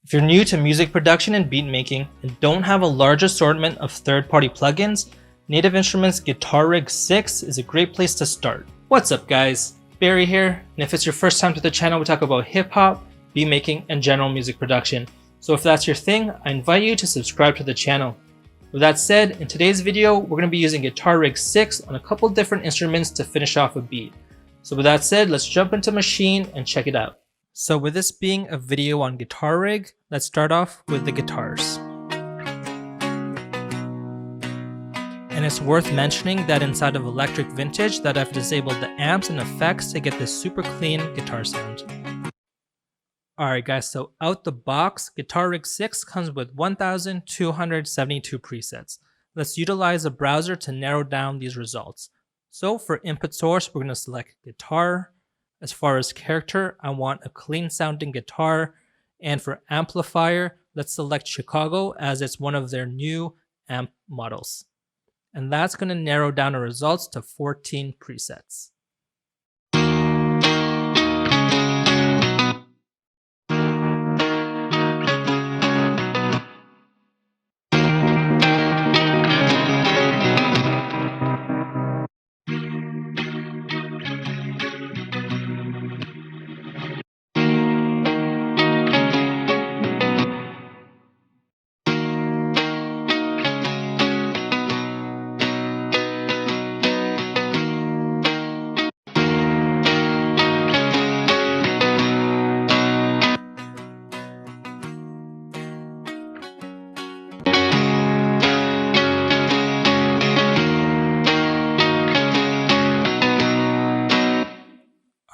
If you're new to music production and beat making and don't have a large assortment of third-party plugins, Native Instruments Guitar Rig 6 is a great place to start. What's up guys? Barry here, and if it's your first time to the channel, we talk about hip-hop, beat making, and general music production. So if that's your thing, I invite you to subscribe to the channel. With that said, in today's video, we're going to be using Guitar Rig 6 on a couple different instruments to finish off a beat. So with that said, let's jump into Maschine and check it out. So with this being a video on Guitar Rig, let's start off with the guitars. And it's worth mentioning that inside of Electric Vintage that I've disabled the amps and effects to get this super clean guitar sound. Alright guys, so out the box, Guitar Rig 6 comes with 1,272 presets. Let's utilize a browser to narrow down these results. So for input source, we're going to select guitar. As far as character, I want a clean sounding guitar. And for amplifier, let's select Chicago as it's one of their new amp models. And that's going to narrow down our results to 14 presets.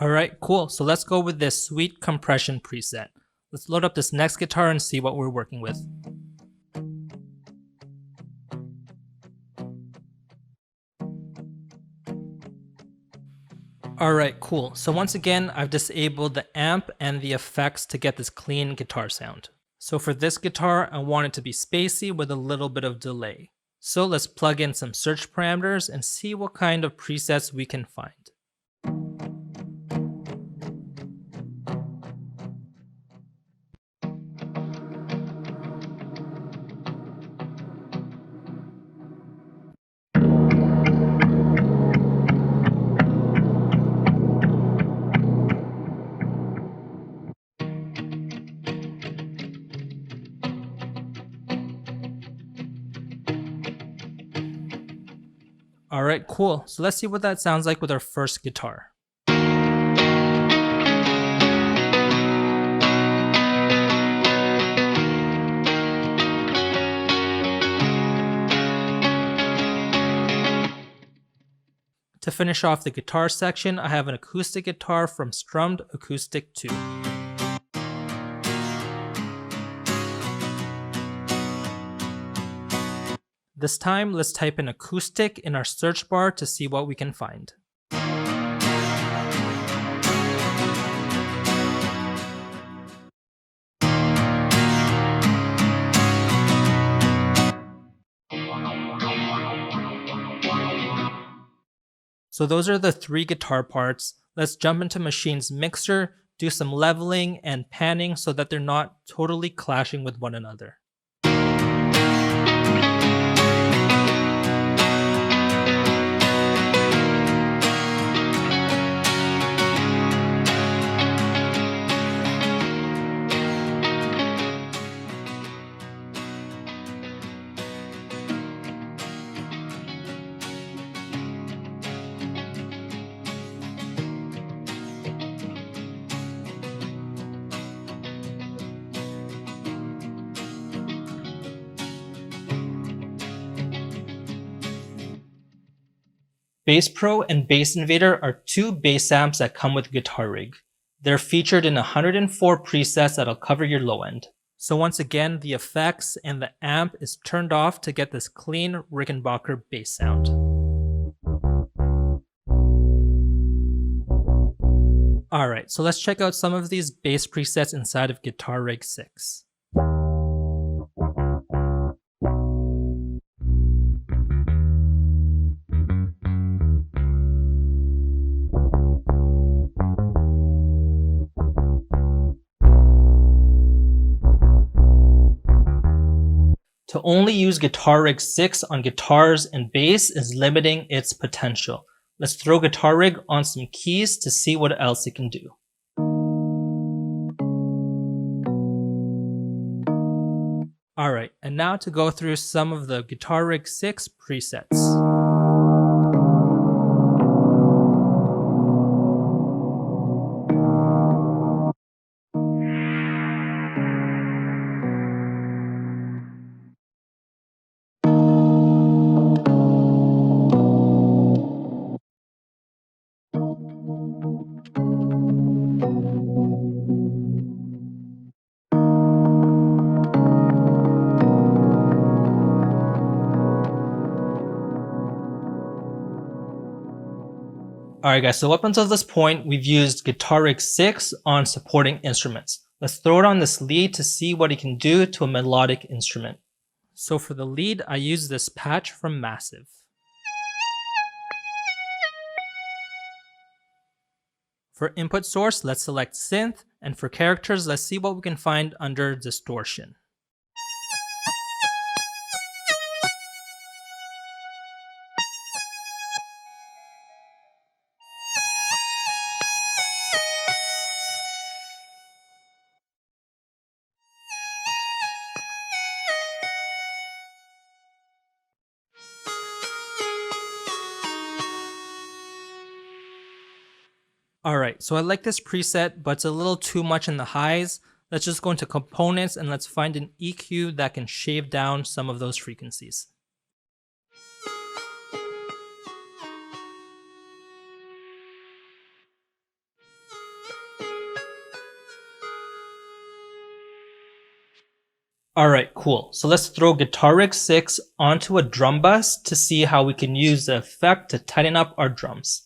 Alright, cool. So let's go with this sweet compression preset. Let's load up this next guitar and see what we're working with. Alright, cool. So once again, I've disabled the amp and the effects to get this clean guitar sound. So for this guitar, I want it to be spacey with a little bit of delay. So let's plug in some search parameters and see what kind of presets we can find. Alright, cool. So let's see what that sounds like with our first guitar. To finish off the guitar section, I have an acoustic guitar from Strummed Acoustic 2. This time, let's type in acoustic in our search bar to see what we can find. So those are the three guitar parts. Let's jump into Maschine's mixer, do some leveling and panning so that they're not totally clashing with one another. Bass Pro and Bass Invader are two bass amps that come with Guitar Rig. They're featured in 104 presets that'll cover your low end. So once again, the effects and the amp is turned off to get this clean Rickenbacker bass sound. Alright, so let's check out some of these bass presets inside of Guitar Rig 6. To only use Guitar Rig 6 on guitars and bass is limiting its potential. Let's throw Guitar Rig on some keys to see what else it can do. Alright, and now to go through some of the Guitar Rig 6 presets. Alright guys, so up until this point, we've used Guitar Rig 6 on supporting instruments. Let's throw it on this lead to see what it can do to a melodic instrument. So for the lead, I use this patch from Massive. For input source, let's select synth, and for characters, let's see what we can find under distortion. Alright, so I like this preset, but it's a little too much in the highs. Let's just go into components and let's find an EQ that can shave down some of those frequencies. Alright, cool. So let's throw Guitar Rig 6 onto a drum bus to see how we can use the effect to tighten up our drums.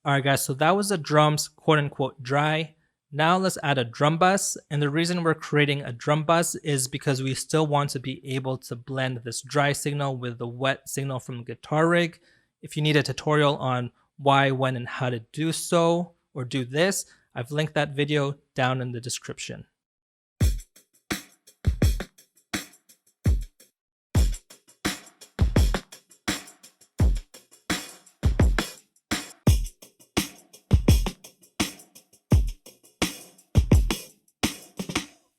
Alright guys, so that was the drums quote unquote dry. Now let's add a drum bus, and the reason we're creating a drum bus is because we still want to be able to blend this dry signal with the wet signal from Guitar Rig. If you need a tutorial on why, when, and how to do so, or do this, I've linked that video down in the description.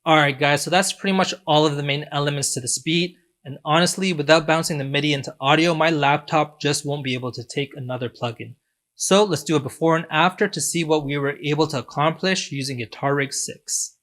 Alright guys, so that's pretty much all of the main elements to this beat, and honestly, without bouncing the MIDI into audio, my laptop just won't be able to take another plugin. So let's do a before and after to see what we were able to accomplish using Guitar Rig 6.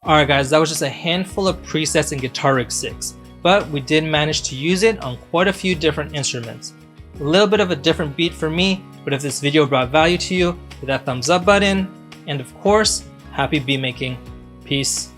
Alright guys, that was just a handful of presets in Guitar Rig 6, but we did manage to use it on quite a few different instruments. A little bit of a different beat for me, but if this video brought value to you, hit that thumbs up button, and of course, happy beat making. Peace.